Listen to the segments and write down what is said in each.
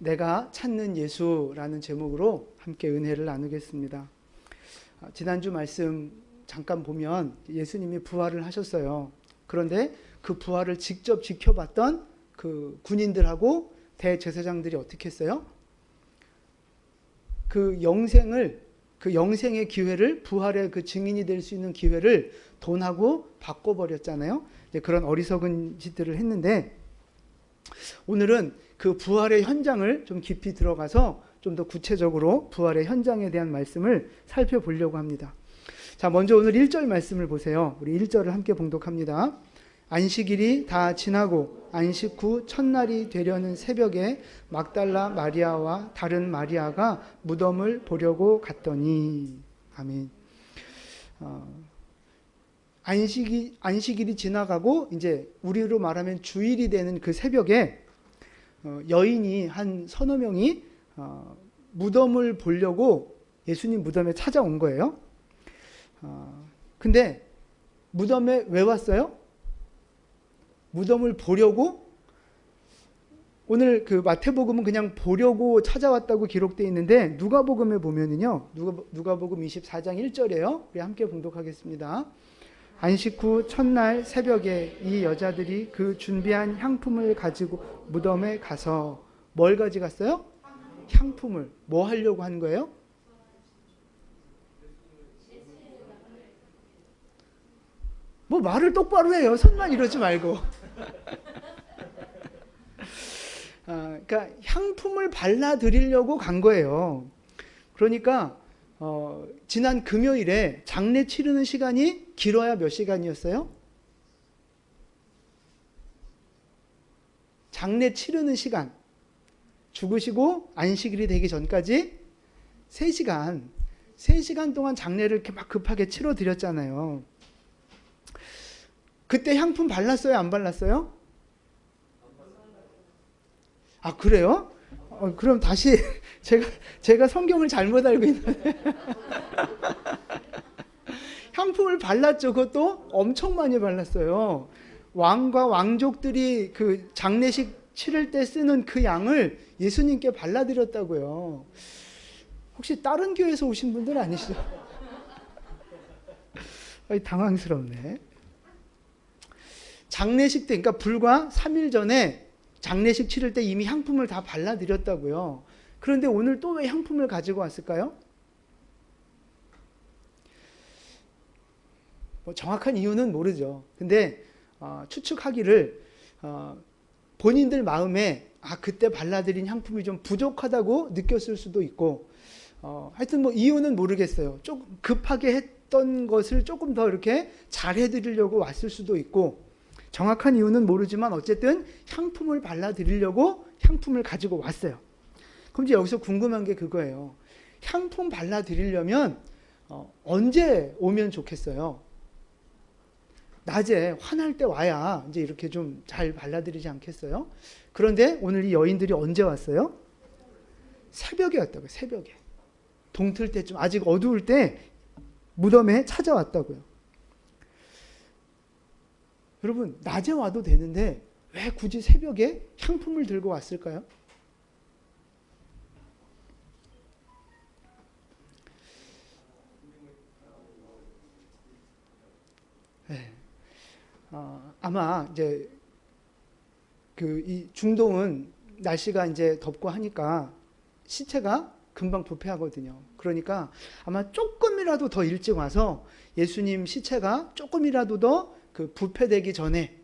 내가 찾는 예수라는 제목으로 함께 은혜를 나누겠습니다. 지난주 말씀 잠깐 보면 예수님이 부활을 하셨어요. 그런데 그 부활을 직접 지켜봤던 그 군인들하고 대제사장들이 어떻게 했어요? 그 영생의 기회를, 부활의 그 증인이 될 수 있는 기회를 돈하고 바꿔버렸잖아요. 그런 어리석은 짓들을 했는데, 오늘은 그 부활의 현장을 좀 깊이 들어가서 좀 더 구체적으로 부활의 현장에 대한 말씀을 살펴보려고 합니다. 자, 먼저 오늘 1절 말씀을 보세요. 우리 1절을 함께 봉독합니다. 안식일이 다 지나고 안식 후 첫날이 되려는 새벽에 막달라 마리아와 다른 마리아가 무덤을 보려고 갔더니. 아멘. 안식일이 지나가고 이제 우리로 말하면 주일이 되는 그 새벽에 여인이 한 서너 명이 무덤을 보려고 예수님 무덤에 찾아온 거예요. 근데 무덤에 왜 왔어요? 무덤을 보려고? 오늘 그 마태복음은 그냥 보려고 찾아왔다고 기록되어 있는데, 누가복음에 보면은요, 누가복음 24장 1절이에요. 우리 함께 봉독하겠습니다. 안식 후 첫날 새벽에 이 여자들이 그 준비한 향품을 가지고 무덤에 가서 뭘 가져갔어요? 향품을. 뭐 하려고 한 거예요? 뭐 말을 똑바로 해요. 손만 이러지 말고. 그러니까 향품을 발라드리려고 간 거예요. 그러니까 지난 금요일에 장례 치르는 시간이 길어야 몇 시간이었어요? 장례 치르는 시간, 죽으시고 안식일이 되기 전까지 3시간. 3시간 동안 장례를 이렇게 막 급하게 치러드렸잖아요. 그때 향품 발랐어요? 안 발랐어요? 아, 그래요? 그럼 다시 제가 성경을 잘못 알고 있는데. 향품을 발랐죠. 그것도 엄청 많이 발랐어요. 왕과 왕족들이 그 장례식 치를 때 쓰는 그 양을 예수님께 발라드렸다고요. 혹시 다른 교회에서 오신 분들은 아니시죠? 당황스럽네. 장례식 때, 그러니까 불과 3일 전에 장례식 치를 때 이미 향품을 다 발라드렸다고요. 그런데 오늘 또 왜 향품을 가지고 왔을까요? 뭐 정확한 이유는 모르죠. 근데 추측하기를 본인들 마음에 그때 발라드린 향품이 좀 부족하다고 느꼈을 수도 있고, 하여튼 뭐 이유는 모르겠어요. 조금 급하게 했던 것을 조금 더 이렇게 잘 해드리려고 왔을 수도 있고, 정확한 이유는 모르지만 어쨌든 향품을 발라드리려고 향품을 가지고 왔어요. 그럼 이제 여기서 궁금한 게 그거예요. 향품 발라드리려면 언제 오면 좋겠어요? 낮에 화날 때 와야 이제 이렇게 좀 잘 발라드리지 않겠어요? 그런데 오늘 이 여인들이 언제 왔어요? 새벽에 왔다고요. 새벽에. 동틀 때쯤, 아직 어두울 때 무덤에 찾아왔다고요. 여러분, 낮에 와도 되는데 왜 굳이 새벽에 향품을 들고 왔을까요? 네. 아마 이제 이 중동은 날씨가 이제 덥고 하니까 시체가 금방 부패하거든요. 그러니까 아마 조금이라도 더 일찍 와서 예수님 시체가 조금이라도 더 그 부패되기 전에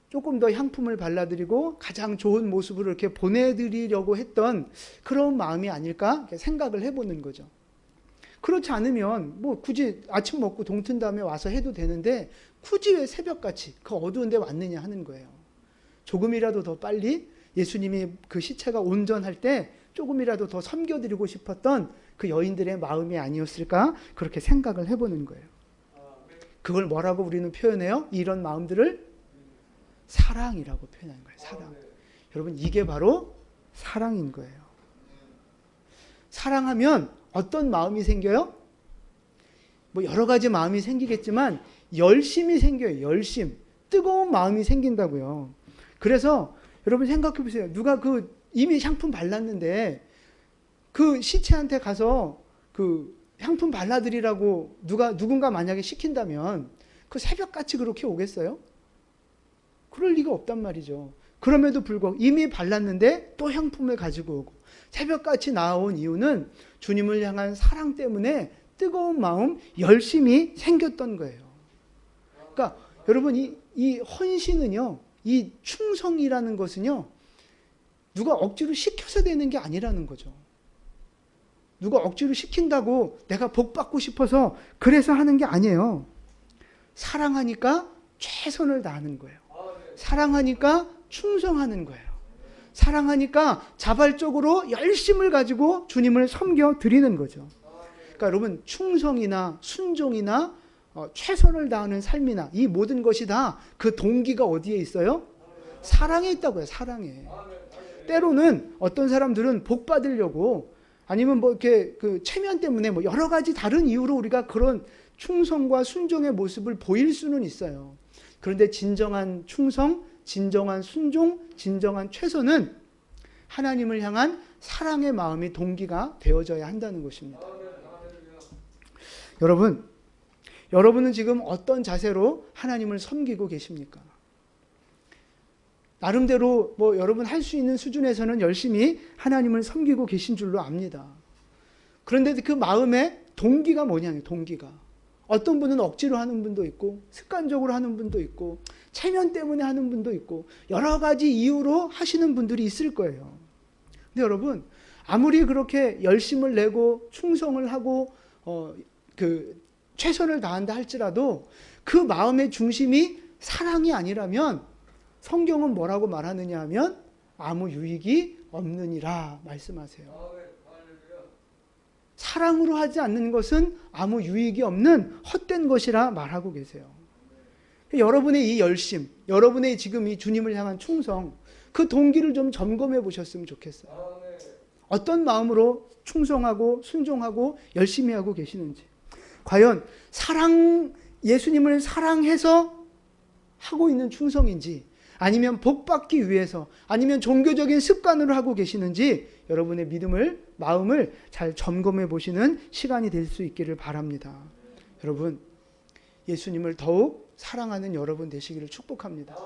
조금 더 향품을 발라드리고 가장 좋은 모습으로 이렇게 보내드리려고 했던 그런 마음이 아닐까 생각을 해보는 거죠. 그렇지 않으면 뭐 굳이 아침 먹고 동튼 다음에 와서 해도 되는데 굳이 왜 새벽같이 그 어두운 데 왔느냐 하는 거예요. 조금이라도 더 빨리 예수님이 그 시체가 온전할 때 조금이라도 더 섬겨드리고 싶었던 그 여인들의 마음이 아니었을까 그렇게 생각을 해보는 거예요. 그걸 뭐라고 우리는 표현해요? 이런 마음들을 사랑이라고 표현하는 거예요. 사랑. 여러분, 이게 바로 사랑인 거예요. 사랑하면 어떤 마음이 생겨요? 뭐 여러 가지 마음이 생기겠지만 열심이 생겨요. 열심. 뜨거운 마음이 생긴다고요. 그래서 여러분 생각해 보세요. 누가 그 이미 향품 발랐는데 그 시체한테 가서 그 향품 발라드리라고 누군가 만약에 시킨다면 그 새벽같이 그렇게 오겠어요? 그럴 리가 없단 말이죠. 그럼에도 불구하고 이미 발랐는데 또 향품을 가지고 오고 새벽같이 나온 이유는 주님을 향한 사랑 때문에 뜨거운 마음, 열심이 생겼던 거예요. 그러니까 여러분 이 헌신은요, 이 충성이라는 것은요, 누가 억지로 시켜서 되는 게 아니라는 거죠. 누가 억지로 시킨다고 내가 복 받고 싶어서 그래서 하는 게 아니에요. 사랑하니까 최선을 다하는 거예요. 사랑하니까 충성하는 거예요. 사랑하니까 자발적으로 열심을 가지고 주님을 섬겨 드리는 거죠. 그러니까 여러분 충성이나 순종이나 최선을 다하는 삶이나 이 모든 것이 다 그 동기가 어디에 있어요? 사랑에 있다고요. 사랑에. 때로는 어떤 사람들은 복 받으려고 아니면 뭐 이렇게 그 체면 때문에 뭐 여러 가지 다른 이유로 우리가 그런 충성과 순종의 모습을 보일 수는 있어요. 그런데 진정한 충성, 진정한 순종, 진정한 최선은 하나님을 향한 사랑의 마음이 동기가 되어져야 한다는 것입니다. 여러분은 지금 어떤 자세로 하나님을 섬기고 계십니까? 나름대로 뭐 여러분 할 수 있는 수준에서는 열심히 하나님을 섬기고 계신 줄로 압니다. 그런데 그 마음의 동기가 뭐냐면 동기가. 어떤 분은 억지로 하는 분도 있고 습관적으로 하는 분도 있고 체면 때문에 하는 분도 있고 여러 가지 이유로 하시는 분들이 있을 거예요. 근데 여러분 아무리 그렇게 열심을 내고 충성을 하고 최선을 다한다 할지라도 그 마음의 중심이 사랑이 아니라면 성경은 뭐라고 말하느냐 하면 아무 유익이 없느니라 말씀하세요. 사랑으로 하지 않는 것은 아무 유익이 없는 헛된 것이라 말하고 계세요. 여러분의 이 열심, 여러분의 지금 이 주님을 향한 충성, 그 동기를 좀 점검해 보셨으면 좋겠어요. 어떤 마음으로 충성하고 순종하고 열심히 하고 계시는지. 과연 예수님을 사랑해서 하고 있는 충성인지 아니면 복받기 위해서 아니면 종교적인 습관으로 하고 계시는지 여러분의 마음을 잘 점검해 보시는 시간이 될 수 있기를 바랍니다. 여러분 예수님을 더욱 사랑하는 여러분 되시기를 축복합니다.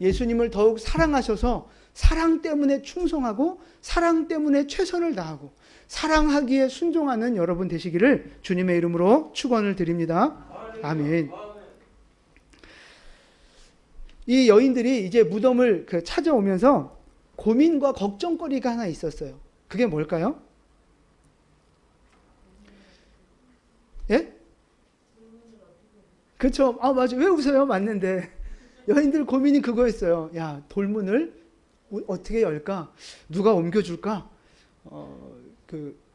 예수님을 더욱 사랑하셔서 사랑 때문에 충성하고 사랑 때문에 최선을 다하고 사랑하기에 순종하는 여러분 되시기를 주님의 이름으로 축원을 드립니다. 아멘. 이 여인들이 이제 무덤을 찾아오면서 고민과 걱정거리가 하나 있었어요. 그게 뭘까요? 예? 그렇죠. 아, 맞아. 왜 웃어요? 맞는데. 여인들 고민이 그거였어요. 야, 돌문을 어떻게 열까? 누가 옮겨줄까?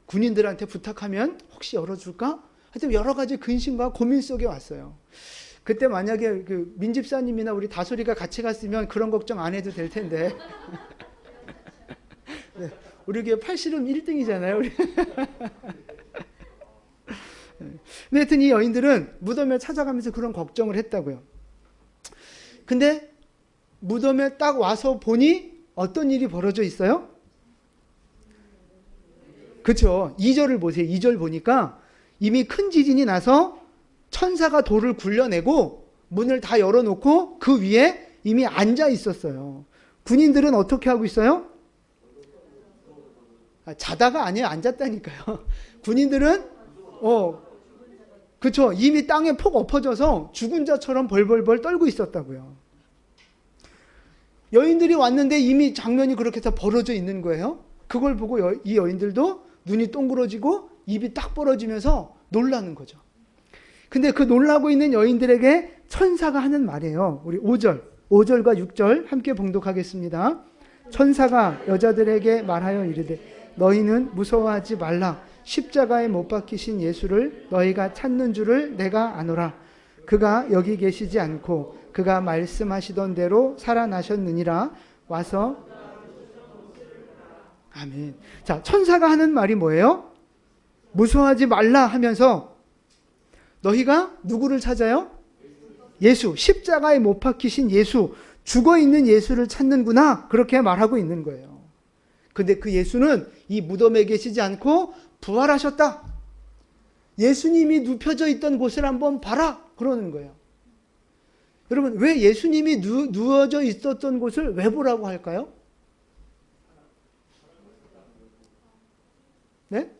군인들한테 부탁하면 혹시 열어줄까? 하여튼 여러 가지 근심과 고민 속에 왔어요. 그때 만약에 민집사님이나 우리 다솔이가 같이 갔으면 그런 걱정 안 해도 될 텐데. 네, 우리 교회 팔씨름 1등이잖아요. 우리. 근데 하여튼 이 여인들은 무덤에 찾아가면서 그런 걱정을 했다고요. 근데 무덤에 딱 와서 보니 어떤 일이 벌어져 있어요? 그렇죠. 2절을 보세요. 2절 보니까 이미 큰 지진이 나서 천사가 돌을 굴려내고 문을 다 열어놓고 그 위에 이미 앉아 있었어요. 군인들은 어떻게 하고 있어요? 자다가 아니에요. 앉았다니까요. 군인들은 그렇죠. 이미 땅에 폭 엎어져서 죽은 자처럼 벌벌벌 떨고 있었다고요. 여인들이 왔는데 이미 장면이 그렇게 다 벌어져 있는 거예요. 그걸 보고 이 여인들도 눈이 동그러지고 입이 딱 벌어지면서 놀라는 거죠. 근데 그 놀라고 있는 여인들에게 천사가 하는 말이에요. 우리 5절과 6절 함께 봉독하겠습니다. 천사가 여자들에게 말하여 이르되 너희는 무서워하지 말라. 십자가에 못 박히신 예수를 너희가 찾는 줄을 내가 아노라. 그가 여기 계시지 않고 그가 말씀하시던 대로 살아나셨느니라. 와서 아멘. 자, 천사가 하는 말이 뭐예요? 무서워하지 말라 하면서 너희가 누구를 찾아요? 예수, 십자가에 못 박히신 예수, 죽어 있는 예수를 찾는구나. 그렇게 말하고 있는 거예요. 근데 그 예수는 이 무덤에 계시지 않고 부활하셨다. 예수님이 눕혀져 있던 곳을 한번 봐라. 그러는 거예요. 여러분, 왜 예수님이 누워져 있었던 곳을 왜 보라고 할까요? 네?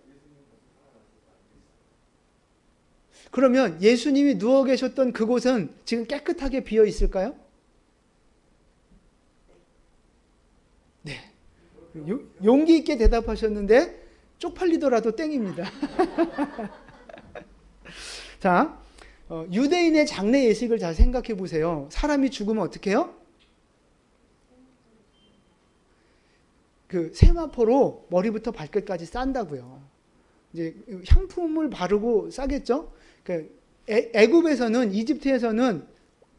그러면 예수님이 누워 계셨던 그곳은 지금 깨끗하게 비어 있을까요? 네. 용기 있게 대답하셨는데 쪽팔리더라도 땡입니다. 자, 유대인의 장례 예식을 잘 생각해 보세요. 사람이 죽으면 어떻게 해요? 그 세마포로 머리부터 발끝까지 싼다고요. 이제 향품을 바르고 싸겠죠? 그 애굽에서는, 이집트에서는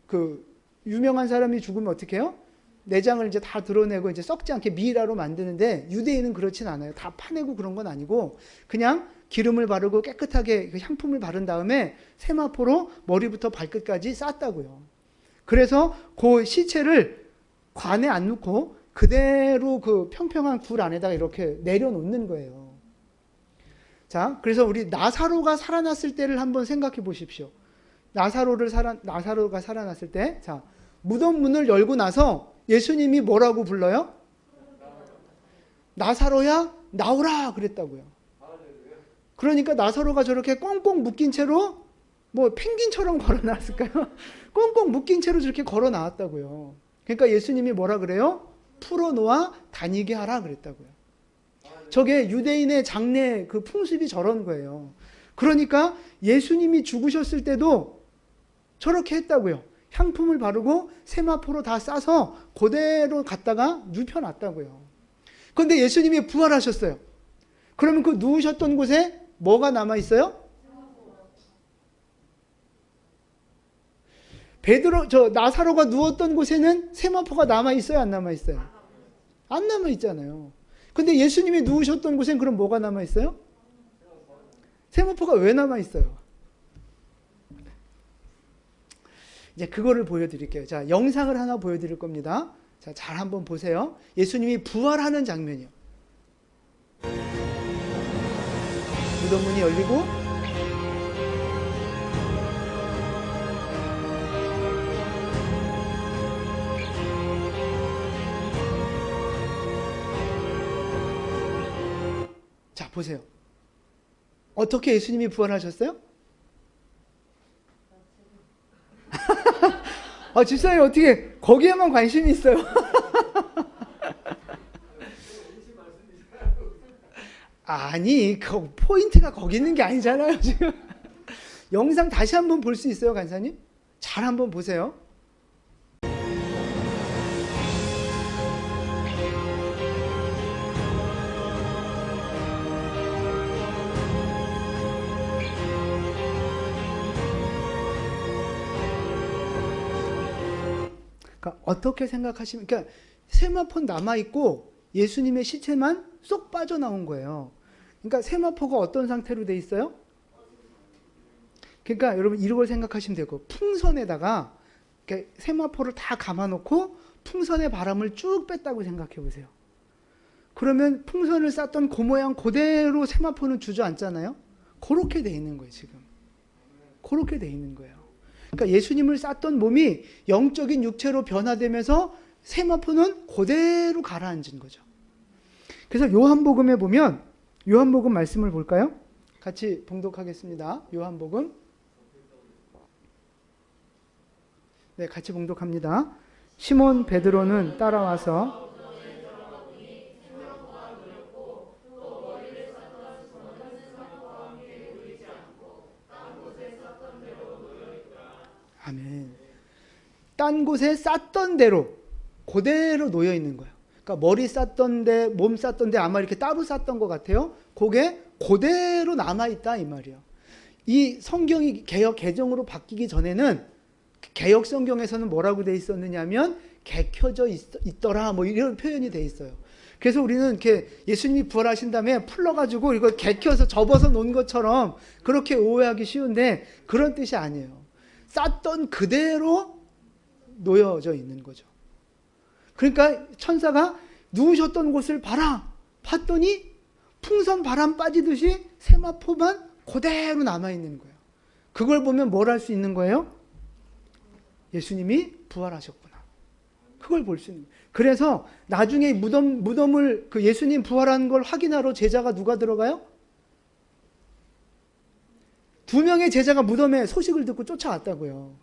그 유명한 사람이 죽으면 어떻게 해요? 내장을 이제 다 드러내고 이제 썩지 않게 미이라로 만드는데, 유대인은 그렇진 않아요. 다 파내고 그런 건 아니고 그냥 기름을 바르고 깨끗하게 그 향품을 바른 다음에 세마포로 머리부터 발끝까지 쌌다고요. 그래서 그 시체를 관에 안 넣고 그대로 그 평평한 굴 안에다가 이렇게 내려놓는 거예요. 자, 그래서 우리 나사로가 살아났을 때를 한번 생각해 보십시오. 나사로가 살아났을 때, 자, 무덤 문을 열고 나서 예수님이 뭐라고 불러요? 나사로야, 나오라 그랬다고요. 그러니까 나사로가 저렇게 꽁꽁 묶인 채로, 뭐 펭귄처럼 걸어 나왔을까요? 꽁꽁 묶인 채로 저렇게 걸어 나왔다고요. 그러니까 예수님이 뭐라 그래요? 풀어놓아 다니게 하라 그랬다고요. 저게 유대인의 장례 그 풍습이 저런 거예요. 그러니까 예수님이 죽으셨을 때도 저렇게 했다고요. 향품을 바르고 세마포로 다 싸서 그대로 갖다가 눕혀놨다고요. 그런데 예수님이 부활하셨어요. 그러면 그 누우셨던 곳에 뭐가 남아있어요? 나사로가 누웠던 곳에는 세마포가 남아있어요? 안 남아있어요? 안 남아있잖아요. 근데 예수님이 누우셨던 곳엔 그럼 뭐가 남아있어요? 세마포가 왜 남아있어요? 이제 그거를 보여드릴게요. 자, 영상을 하나 보여드릴 겁니다. 자, 잘 한번 보세요. 예수님이 부활하는 장면이요. 무덤문이 열리고 자, 보세요. 어떻게 예수님이 부활하셨어요? 집사님 어떻게 거기에만 관심이 있어요? 아니, 그 포인트가 거기 있는 게 아니잖아요, 지금. 영상 다시 한번 볼 수 있어요, 간사님? 잘 한번 보세요. 그러니까 어떻게 생각하시면, 그러니까 세마포는 남아있고 예수님의 시체만 쏙 빠져나온 거예요. 그러니까 세마포가 어떤 상태로 돼 있어요? 그러니까 여러분 이걸 생각하시면 되고, 풍선에다가 세마포를 다 감아놓고 풍선의 바람을 쭉 뺐다고 생각해 보세요. 그러면 풍선을 쐈던 그 모양 그대로 세마포는 주저앉잖아요. 그렇게 돼 있는 거예요, 지금. 그렇게 돼 있는 거예요. 그러니까 예수님을 쌌던 몸이 영적인 육체로 변화되면서 세마포는 그대로 가라앉은 거죠. 그래서 요한복음에 보면, 요한복음 말씀을 볼까요? 같이 봉독하겠습니다. 요한복음. 네, 같이 봉독합니다. 시몬 베드로는 따라와서 아멘. 딴 곳에 쌌던 대로 그대로 놓여 있는 거예요. 그러니까 머리 쌌던 데, 몸 쌌던 데 아마 이렇게 따로 쌌던 것 같아요. 그게 그대로 남아있다 이 말이에요. 이 성경이 개역 개정으로 바뀌기 전에는 개역 성경에서는 뭐라고 돼 있었느냐면 개켜져 있더라 뭐 이런 표현이 돼 있어요. 그래서 우리는 이렇게 예수님이 부활하신 다음에 풀러가지고 이걸 개켜서 접어서 놓은 것처럼 그렇게 오해하기 쉬운데 그런 뜻이 아니에요. 쌌던 그대로 놓여져 있는 거죠. 그러니까 천사가 누우셨던 곳을 봐라. 봤더니 풍선 바람 빠지듯이 세마포만 그대로 남아있는 거예요. 그걸 보면 뭘 할 수 있는 거예요? 예수님이 부활하셨구나. 그걸 볼 수 있는 거예요. 그래서 나중에 무덤을 그 예수님 부활한 걸 확인하러 제자가 누가 들어가요? 2명의 제자가 무덤에 소식을 듣고 쫓아왔다고요.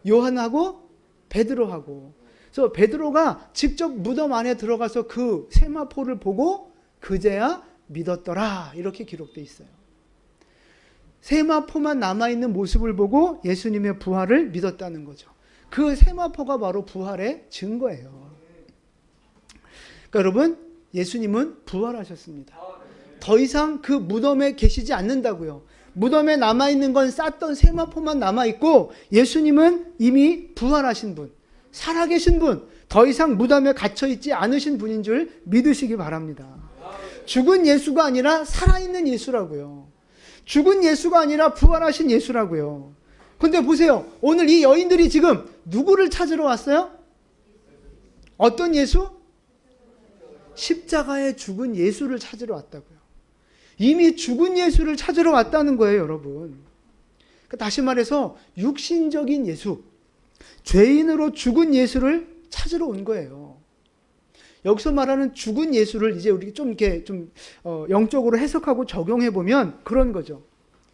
요한하고 베드로하고. 그래서 베드로가 직접 무덤 안에 들어가서 그 세마포를 보고 그제야 믿었더라. 이렇게 기록되어 있어요. 세마포만 남아있는 모습을 보고 예수님의 부활을 믿었다는 거죠. 그 세마포가 바로 부활의 증거예요. 그러니까 여러분, 예수님은 부활하셨습니다. 더 이상 그 무덤에 계시지 않는다고요. 무덤에 남아있는 건 쌌던 세마포만 남아있고 예수님은 이미 부활하신 분, 살아계신 분, 더 이상 무덤에 갇혀있지 않으신 분인 줄 믿으시기 바랍니다. 죽은 예수가 아니라 살아있는 예수라고요. 죽은 예수가 아니라 부활하신 예수라고요. 근데 보세요. 오늘 이 여인들이 지금 누구를 찾으러 왔어요? 어떤 예수? 십자가에 죽은 예수를 찾으러 왔다고요. 이미 죽은 예수를 찾으러 왔다는 거예요, 여러분. 그러니까 다시 말해서 육신적인 예수, 죄인으로 죽은 예수를 찾으러 온 거예요. 여기서 말하는 죽은 예수를 이제 우리 좀 이렇게 영적으로 해석하고 적용해 보면 그런 거죠.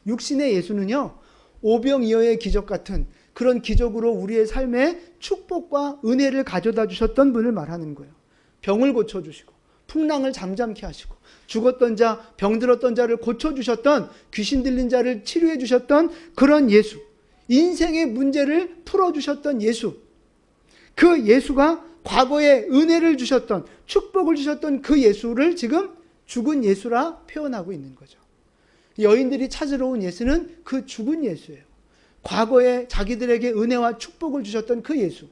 육신의 예수는요, 오병이어의 기적 같은 그런 기적으로 우리의 삶에 축복과 은혜를 가져다 주셨던 분을 말하는 거예요. 병을 고쳐주시고 풍랑을 잠잠케 하시고 죽었던 자, 병들었던 자를 고쳐주셨던, 귀신 들린 자를 치료해 주셨던 그런 예수, 인생의 문제를 풀어주셨던 예수, 그 예수가 과거에 은혜를 주셨던, 축복을 주셨던 그 예수를 지금 죽은 예수라 표현하고 있는 거죠. 여인들이 찾으러 온 예수는 그 죽은 예수예요. 과거에 자기들에게 은혜와 축복을 주셨던 그 예수.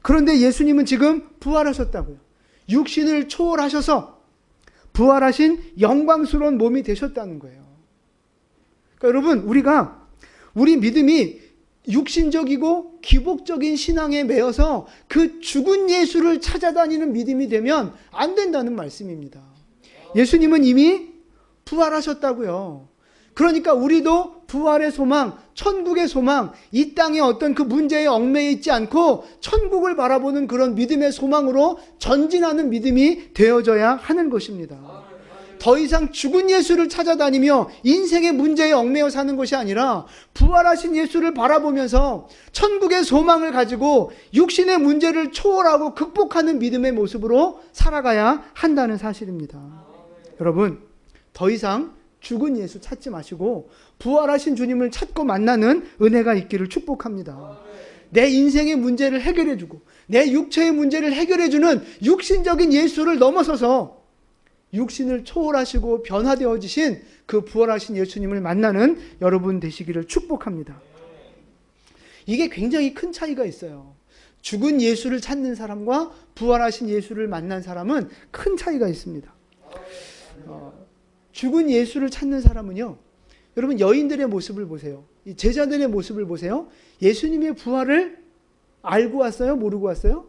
그런데 예수님은 지금 부활하셨다고요. 육신을 초월하셔서 부활하신 영광스러운 몸이 되셨다는 거예요. 그러니까 여러분, 우리 믿음이 육신적이고 기복적인 신앙에 매여서 그 죽은 예수를 찾아다니는 믿음이 되면 안 된다는 말씀입니다. 예수님은 이미 부활하셨다고요. 그러니까 우리도 부활의 소망, 천국의 소망, 이 땅의 어떤 그 문제에 얽매여 있지 않고 천국을 바라보는 그런 믿음의 소망으로 전진하는 믿음이 되어져야 하는 것입니다. 더 이상 죽은 예수를 찾아다니며 인생의 문제에 얽매여 사는 것이 아니라 부활하신 예수를 바라보면서 천국의 소망을 가지고 육신의 문제를 초월하고 극복하는 믿음의 모습으로 살아가야 한다는 사실입니다. 여러분, 더 이상 죽은 예수 찾지 마시고 부활하신 주님을 찾고 만나는 은혜가 있기를 축복합니다. 내 인생의 문제를 해결해주고 내 육체의 문제를 해결해주는 육신적인 예수를 넘어서서 육신을 초월하시고 변화되어지신 그 부활하신 예수님을 만나는 여러분 되시기를 축복합니다. 이게 굉장히 큰 차이가 있어요. 죽은 예수를 찾는 사람과 부활하신 예수를 만난 사람은 큰 차이가 있습니다. 죽은 예수를 찾는 사람은요, 여러분 여인들의 모습을 보세요. 이 제자들의 모습을 보세요. 예수님의 부활을 알고 왔어요? 모르고 왔어요?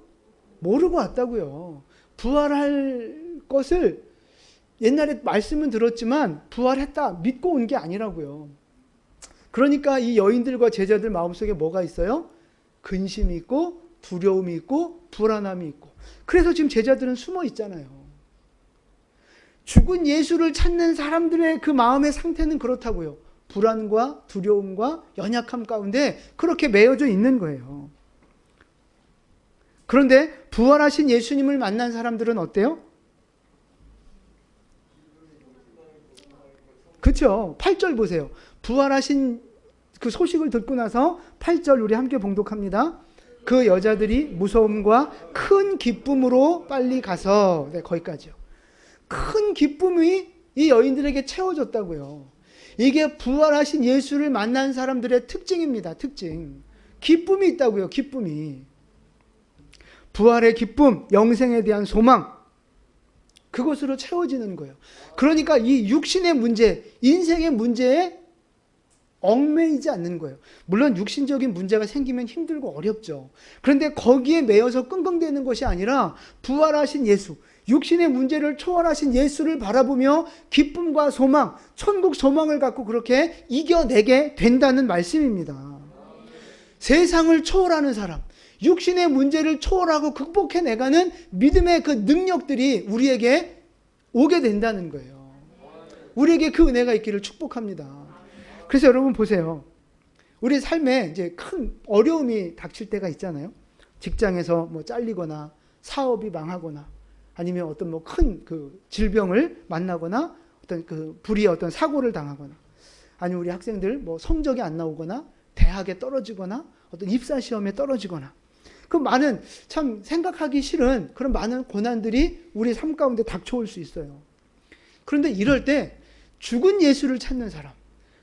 모르고 왔다고요. 부활할 것을 옛날에 말씀은 들었지만 부활했다 믿고 온 게 아니라고요. 그러니까 이 여인들과 제자들 마음속에 뭐가 있어요? 근심이 있고 두려움이 있고 불안함이 있고, 그래서 지금 제자들은 숨어 있잖아요. 죽은 예수를 찾는 사람들의 그 마음의 상태는 그렇다고요. 불안과 두려움과 연약함 가운데 그렇게 매여져 있는 거예요. 그런데 부활하신 예수님을 만난 사람들은 어때요? 그렇죠. 8절 보세요. 부활하신 그 소식을 듣고 나서 8절 우리 함께 봉독합니다. 그 여자들이 무서움과 큰 기쁨으로 빨리 가서, 네, 거기까지요. 큰 기쁨이 이 여인들에게 채워졌다고요. 이게 부활하신 예수를 만난 사람들의 특징입니다. 특징. 기쁨이 있다고요. 기쁨이. 부활의 기쁨, 영생에 대한 소망, 그것으로 채워지는 거예요. 그러니까 이 육신의 문제, 인생의 문제에 얽매이지 않는 거예요. 물론 육신적인 문제가 생기면 힘들고 어렵죠. 그런데 거기에 매여서 끙끙대는 것이 아니라 부활하신 예수, 육신의 문제를 초월하신 예수를 바라보며 기쁨과 소망, 천국 소망을 갖고 그렇게 이겨내게 된다는 말씀입니다. 세상을 초월하는 사람, 육신의 문제를 초월하고 극복해내가는 믿음의 그 능력들이 우리에게 오게 된다는 거예요. 우리에게 그 은혜가 있기를 축복합니다. 그래서 여러분 보세요. 우리 삶에 이제 큰 어려움이 닥칠 때가 있잖아요. 직장에서 뭐 잘리거나 사업이 망하거나 아니면 어떤 뭐 큰 그 질병을 만나거나 어떤 그 불의의 어떤 사고를 당하거나 아니면 우리 학생들 뭐 성적이 안 나오거나 대학에 떨어지거나 어떤 입사 시험에 떨어지거나 그 많은 참 생각하기 싫은 그런 많은 고난들이 우리 삶 가운데 닥쳐올 수 있어요. 그런데 이럴 때 죽은 예수를 찾는 사람,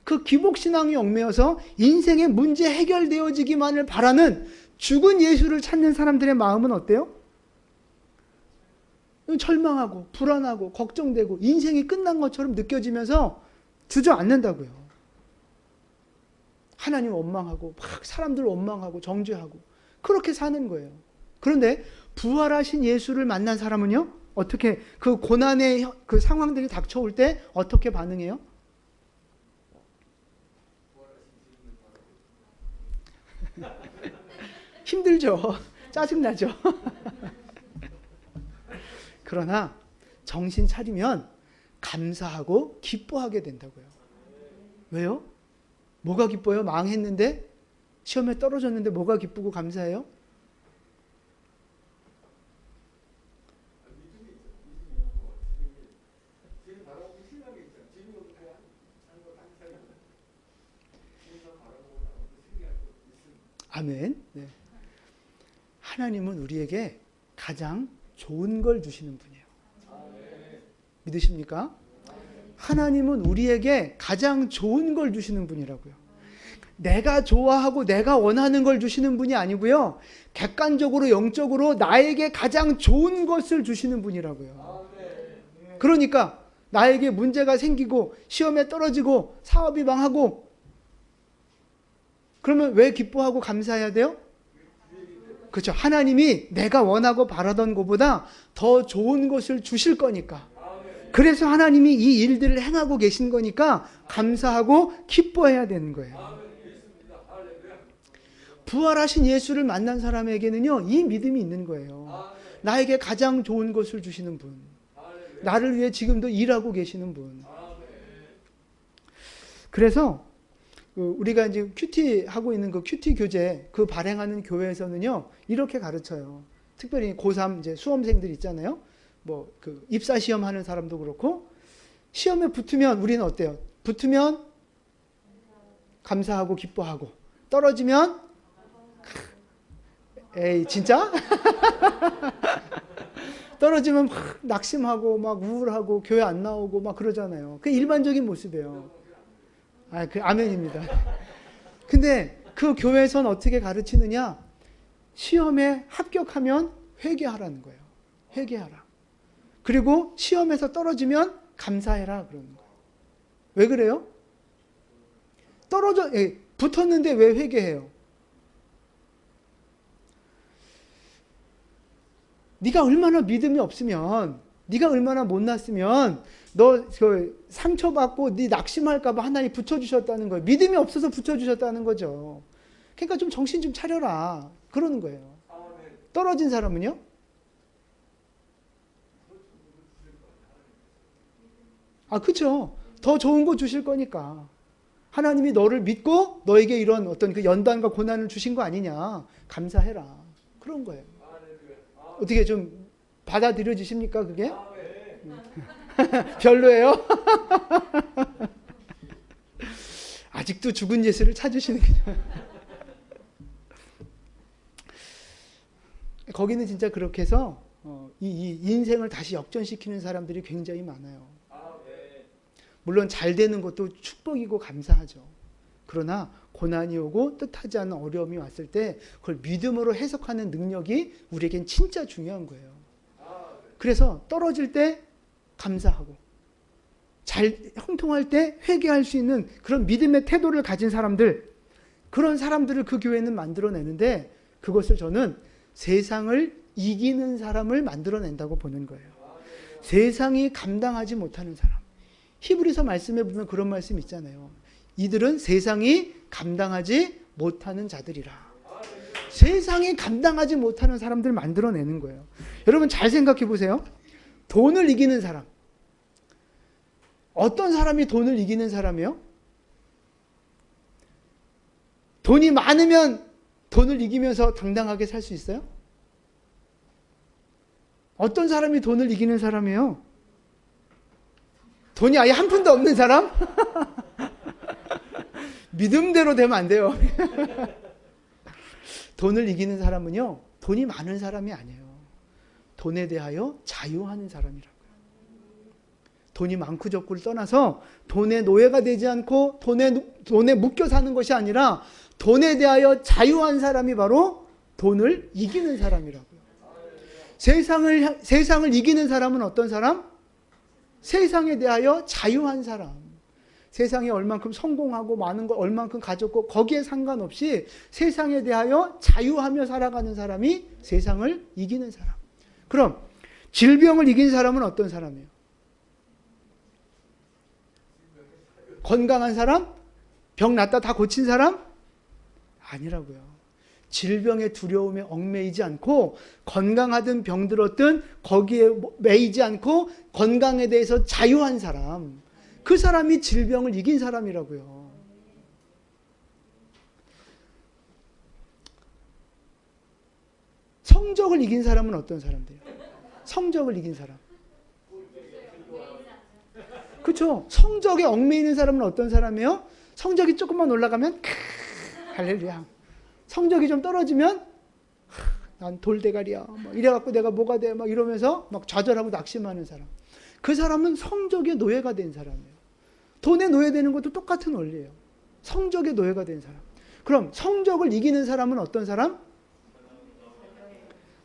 그 기복신앙이 얽매여서 인생의 문제 해결되어지기만을 바라는 죽은 예수를 찾는 사람들의 마음은 어때요? 절망하고 불안하고 걱정되고 인생이 끝난 것처럼 느껴지면서 주저앉는다고요. 하나님 원망하고 막 사람들 원망하고 정죄하고 그렇게 사는 거예요. 그런데 부활하신 예수를 만난 사람은요, 어떻게 그 고난의 그 상황들이 닥쳐올 때 어떻게 반응해요? 힘들죠. 짜증나죠. 그러나 정신 차리면 감사하고 기뻐하게 된다고요. 왜요? 뭐가 기뻐요? 망했는데 시험에 떨어졌는데 뭐가 기쁘고 감사해요? 아멘. 네. 하나님은 우리에게 가장 좋은 걸 주시는 분이에요. 믿으십니까? 하나님은 우리에게 가장 좋은 걸 주시는 분이라고요. 내가 좋아하고 내가 원하는 걸 주시는 분이 아니고요. 객관적으로 영적으로 나에게 가장 좋은 것을 주시는 분이라고요. 그러니까 나에게 문제가 생기고 시험에 떨어지고 사업이 망하고 그러면 왜 기뻐하고 감사해야 돼요? 그렇죠. 하나님이 내가 원하고 바라던 것보다 더 좋은 것을 주실 거니까. 그래서 하나님이 이 일들을 행하고 계신 거니까 감사하고 기뻐해야 되는 거예요. 부활하신 예수를 만난 사람에게는요, 이 믿음이 있는 거예요. 나에게 가장 좋은 것을 주시는 분. 나를 위해 지금도 일하고 계시는 분. 그래서 우리가 이제 큐티 하고 있는 그 큐티 교재 그 발행하는 교회에서는요, 이렇게 가르쳐요. 특별히 고3 이제 수험생들 있잖아요. 뭐 그 입사 시험 하는 사람도 그렇고 시험에 붙으면 우리는 어때요? 붙으면 감사하고 기뻐하고 떨어지면 에이 진짜? 떨어지면 막 낙심하고 막 우울하고 교회 안 나오고 막 그러잖아요. 그 일반적인 모습이에요. 아, 그 아멘입니다. 근데 그 교회에서는 어떻게 가르치느냐? 시험에 합격하면 회개하라는 거예요. 회개하라. 그리고 시험에서 떨어지면 감사해라 그러는 거예요. 왜 그래요? 붙었는데 왜 회개해요? 네가 얼마나 믿음이 없으면, 네가 얼마나 못났으면 너 그 상처받고 네 낙심할까 봐 하나님 붙여주셨다는 거예요. 믿음이 없어서 붙여주셨다는 거죠. 그러니까 좀 정신 좀 차려라 그러는 거예요. 떨어진 사람은요? 아, 그렇죠. 더 좋은 거 주실 거니까. 하나님이 너를 믿고 너에게 이런 어떤 그 연단과 고난을 주신 거 아니냐. 감사해라. 그런 거예요. 어떻게 좀 받아들여지십니까, 그게? 별로예요? 아직도 죽은 예수를 찾으시는 거죠. 거기는 진짜 그렇게 해서 이 인생을 다시 역전시키는 사람들이 굉장히 많아요. 물론 잘 되는 것도 축복이고 감사하죠. 그러나 고난이 오고 뜻하지 않은 어려움이 왔을 때 그걸 믿음으로 해석하는 능력이 우리에겐 진짜 중요한 거예요. 그래서 떨어질 때 감사하고 잘 형통할 때 회개할 수 있는 그런 믿음의 태도를 가진 사람들, 그런 사람들을 그 교회는 만들어내는데, 그것을 저는 세상을 이기는 사람을 만들어낸다고 보는 거예요. 세상이 감당하지 못하는 사람. 히브리서 말씀에 보면 그런 말씀 있잖아요. 이들은 세상이 감당하지 못하는 자들이라. 세상이 감당하지 못하는 사람들 만들어내는 거예요. 여러분 잘 생각해 보세요. 돈을 이기는 사람. 어떤 사람이 돈을 이기는 사람이에요? 돈이 많으면 돈을 이기면서 당당하게 살 수 있어요? 어떤 사람이 돈을 이기는 사람이에요? 돈이 아예 한 푼도 없는 사람? 믿음대로 되면 안 돼요. 돈을 이기는 사람은요, 돈이 많은 사람이 아니에요. 돈에 대하여 자유하는 사람이라고요. 돈이 많고 적고를 떠나서 돈의 노예가 되지 않고 돈에 묶여 사는 것이 아니라 돈에 대하여 자유한 사람이 바로 돈을 이기는 사람이라고요. 세상을 이기는 사람은 어떤 사람? 세상에 대하여 자유한 사람. 세상에 얼만큼 성공하고 많은 거 얼만큼 가졌고 거기에 상관없이 세상에 대하여 자유하며 살아가는 사람이 세상을 이기는 사람. 그럼 질병을 이긴 사람은 어떤 사람이에요? 건강한 사람? 병 났다 다 고친 사람? 아니라고요. 질병의 두려움에 얽매이지 않고 건강하든 병들었든 거기에 매이지 않고 건강에 대해서 자유한 사람. 그 사람이 질병을 이긴 사람이라고요. 성적을 이긴 사람은 어떤 사람들이에요? 성적을 이긴 사람. 그렇죠. 성적에 얽매이는 사람은 어떤 사람이에요? 성적이 조금만 올라가면 할렐루야. 성적이 좀 떨어지면 난 돌대가리야. 막 이래갖고 내가 뭐가 돼? 막 이러면서 막 좌절하고 낙심하는 사람. 그 사람은 성적의 노예가 된 사람이에요. 돈에 노예되는 것도 똑같은 원리예요. 성적의 노예가 된 사람. 그럼 성적을 이기는 사람은 어떤 사람?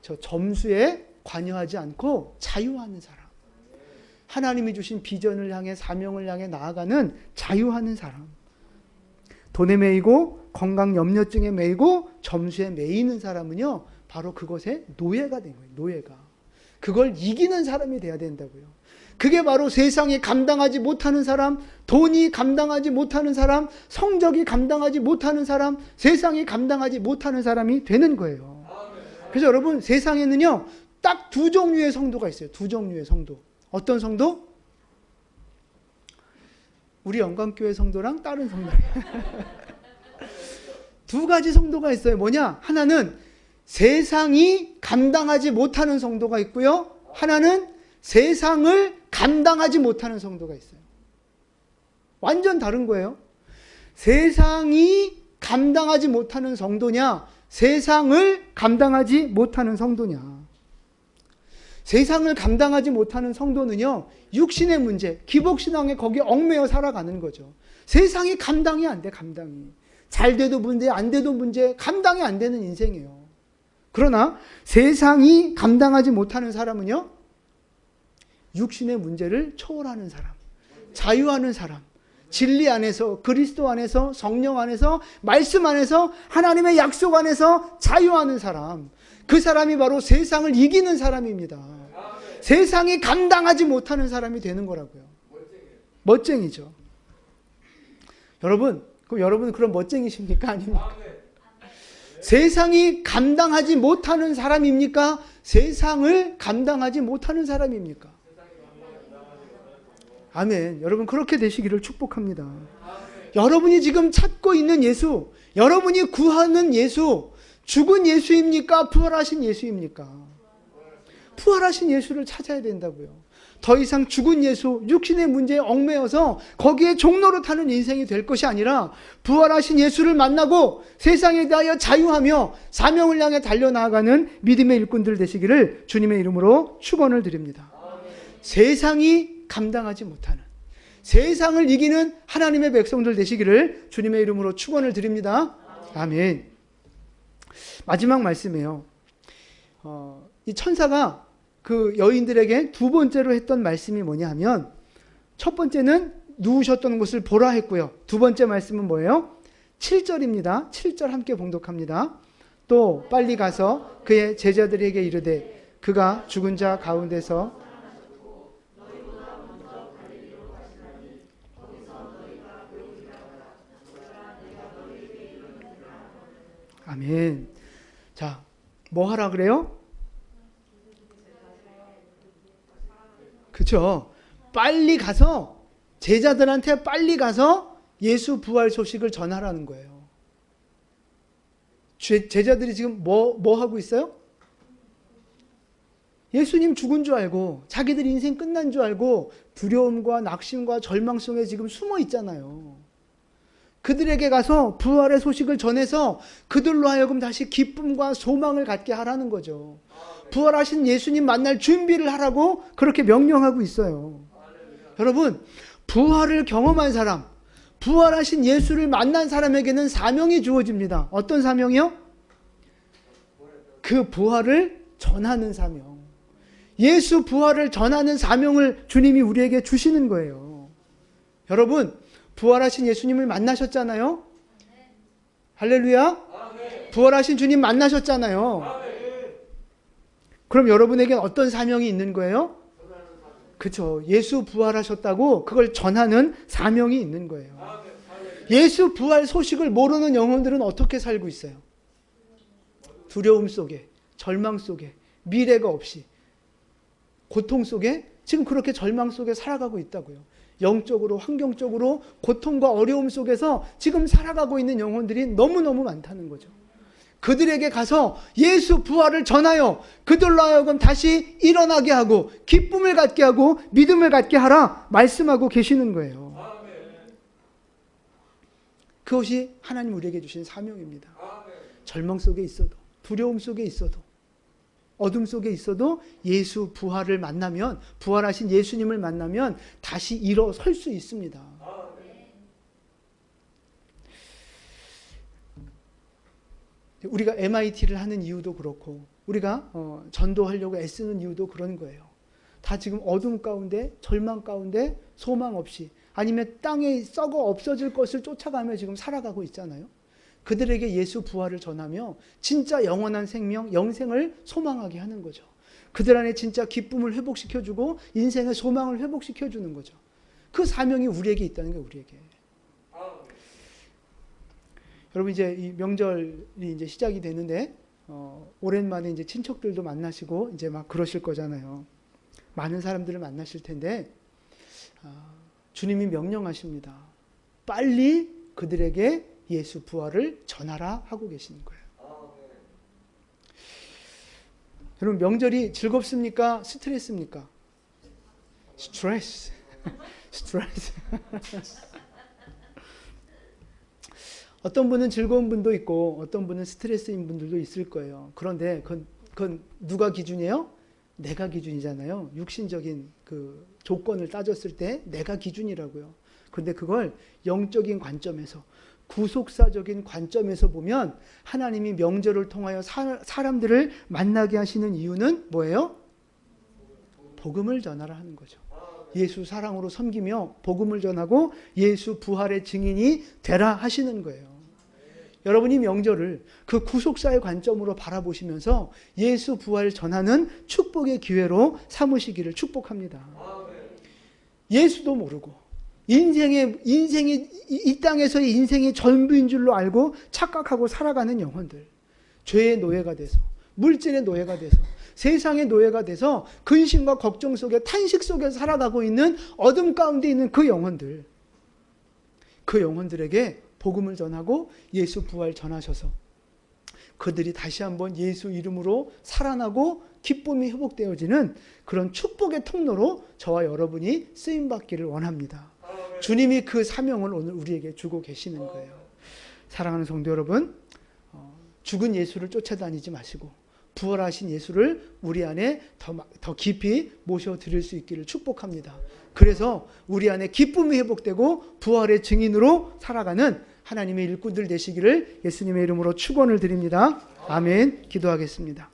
저 점수에 관여하지 않고 자유하는 사람. 하나님이 주신 비전을 향해 사명을 향해 나아가는 자유하는 사람. 돈에 매이고 건강 염려증에 매이고 점수에 매이는 사람은요, 바로 그것에 노예가 된 거예요. 노예가. 그걸 이기는 사람이 돼야 된다고요. 그게 바로 세상이 감당하지 못하는 사람, 돈이 감당하지 못하는 사람, 성적이 감당하지 못하는 사람, 세상이 감당하지 못하는 사람이 되는 거예요. 그래서 여러분, 세상에는요, 딱 두 종류의 성도가 있어요. 두 종류의 성도. 어떤 성도? 우리 영광교회 성도랑 다른 성도. 두 가지 성도가 있어요. 뭐냐? 하나는 세상이 감당하지 못하는 성도가 있고요. 하나는 세상을 감당하지 못하는 성도가 있어요. 완전 다른 거예요. 세상이 감당하지 못하는 성도냐, 세상을 감당하지 못하는 성도냐. 세상을 감당하지 못하는 성도는요, 육신의 문제, 기복신앙에 거기에 얽매여 살아가는 거죠. 세상이 감당이 안 돼, 감당이. 잘 돼도 문제, 안 돼도 문제, 감당이 안 되는 인생이에요. 그러나 세상이 감당하지 못하는 사람은요, 육신의 문제를 초월하는 사람, 자유하는 사람, 진리 안에서, 그리스도 안에서, 성령 안에서, 말씀 안에서, 하나님의 약속 안에서 자유하는 사람. 그 사람이 바로 세상을 이기는 사람입니다. 세상이 감당하지 못하는 사람이 되는 거라고요. 멋쟁이죠. 여러분, 그럼 여러분은 그런 멋쟁이십니까? 아닙니까? 세상이 감당하지 못하는 사람입니까? 세상을 감당하지 못하는 사람입니까? 아멘. 여러분 그렇게 되시기를 축복합니다. 여러분이 지금 찾고 있는 예수, 여러분이 구하는 예수, 죽은 예수입니까? 부활하신 예수입니까? 부활하신 예수를 찾아야 된다고요. 더 이상 죽은 예수, 육신의 문제에 얽매여서 거기에 종로로 타는 인생이 될 것이 아니라 부활하신 예수를 만나고 세상에 대하여 자유하며 사명을 향해 달려나가는 믿음의 일꾼들 되시기를 주님의 이름으로 축원을 드립니다. 세상이 감당하지 못하는, 세상을 이기는 하나님의 백성들 되시기를 주님의 이름으로 축원을 드립니다. 아멘. 마지막 말씀이에요. 이 천사가 그 여인들에게 두 번째로 했던 말씀이 뭐냐 하면, 첫 번째는 누우셨던 곳을 보라 했고요. 두 번째 말씀은 뭐예요? 7절입니다. 7절 함께 봉독합니다. 또 빨리 가서 그의 제자들에게 이르되 그가 죽은 자 가운데서 아멘. 자, 뭐 하라 그래요? 그렇죠. 빨리 가서 제자들한테 빨리 가서 예수 부활 소식을 전하라는 거예요. 제자들이 지금 뭐 하고 있어요? 예수님 죽은 줄 알고 자기들 인생 끝난 줄 알고 두려움과 낙심과 절망 속에 지금 숨어 있잖아요. 그들에게 가서 부활의 소식을 전해서 그들로 하여금 다시 기쁨과 소망을 갖게 하라는 거죠. 부활하신 예수님 만날 준비를 하라고 그렇게 명령하고 있어요. 여러분, 부활을 경험한 사람, 부활하신 예수를 만난 사람에게는 사명이 주어집니다. 어떤 사명이요? 그 부활을 전하는 사명. 예수 부활을 전하는 사명을 주님이 우리에게 주시는 거예요. 여러분, 부활하신 예수님을 만나셨잖아요. 할렐루야. 부활하신 주님 만나셨잖아요. 그럼 여러분에게는 어떤 사명이 있는 거예요? 그렇죠. 예수 부활하셨다고 그걸 전하는 사명이 있는 거예요. 예수 부활 소식을 모르는 영혼들은 어떻게 살고 있어요? 두려움 속에, 절망 속에, 미래가 없이, 고통 속에 지금 그렇게 절망 속에 살아가고 있다고요. 영적으로, 환경적으로 고통과 어려움 속에서 지금 살아가고 있는 영혼들이 너무너무 많다는 거죠. 그들에게 가서 예수 부활을 전하여 그들로 하여금 다시 일어나게 하고 기쁨을 갖게 하고 믿음을 갖게 하라 말씀하고 계시는 거예요. 그것이 하나님 우리에게 주신 사명입니다. 절망 속에 있어도, 두려움 속에 있어도, 어둠 속에 있어도 예수 부활을 만나면, 부활하신 예수님을 만나면 다시 일어설 수 있습니다. 우리가 MIT를 하는 이유도 그렇고 우리가 전도하려고 애쓰는 이유도 그런 거예요. 다 지금 어둠 가운데, 절망 가운데, 소망 없이, 아니면 땅에 썩어 없어질 것을 쫓아가며 지금 살아가고 있잖아요. 그들에게 예수 부활을 전하며 진짜 영원한 생명, 영생을 소망하게 하는 거죠. 그들 안에 진짜 기쁨을 회복시켜주고 인생의 소망을 회복시켜주는 거죠. 그 사명이 우리에게 있다는 거예요, 우리에게. 여러분, 이제 이 명절이 이제 시작이 되는데, 오랜만에 이제 친척들도 만나시고, 이제 막 그러실 거잖아요. 많은 사람들을 만나실 텐데, 주님이 명령하십니다. 빨리 그들에게 예수 부활을 전하라 하고 계시는 거예요. 여러분, 명절이 즐겁습니까? 스트레스입니까? 스트레스. 스트레스. 어떤 분은 즐거운 분도 있고 어떤 분은 스트레스인 분들도 있을 거예요. 그런데 그건 누가 기준이에요? 내가 기준이잖아요. 육신적인 그 조건을 따졌을 때 내가 기준이라고요. 그런데 그걸 영적인 관점에서, 구속사적인 관점에서 보면 하나님이 명절을 통하여 사람들을 만나게 하시는 이유는 뭐예요? 복음을 전하라 하는 거죠. 예수 사랑으로 섬기며 복음을 전하고 예수 부활의 증인이 되라 하시는 거예요. 여러분이 명절을 그 구속사의 관점으로 바라보시면서 예수 부활을 전하는 축복의 기회로 삼으시기를 축복합니다. 예수도 모르고 인생이 이 땅에서의 인생의 전부인 줄로 알고 착각하고 살아가는 영혼들, 죄의 노예가 돼서, 물질의 노예가 돼서, 세상의 노예가 돼서 근심과 걱정 속에, 탄식 속에 살아가고 있는 어둠 가운데 있는 그 영혼들, 그 영혼들에게 복음을 전하고 예수 부활 전하셔서 그들이 다시 한번 예수 이름으로 살아나고 기쁨이 회복되어지는 그런 축복의 통로로 저와 여러분이 쓰임받기를 원합니다. 주님이 그 사명을 오늘 우리에게 주고 계시는 거예요. 사랑하는 성도 여러분, 죽은 예수를 쫓아다니지 마시고 부활하신 예수를 우리 안에 더 깊이 모셔드릴 수 있기를 축복합니다. 그래서 우리 안에 기쁨이 회복되고 부활의 증인으로 살아가는 하나님의 일꾼들 되시기를 예수님의 이름으로 축원을 드립니다. 아멘. 기도하겠습니다.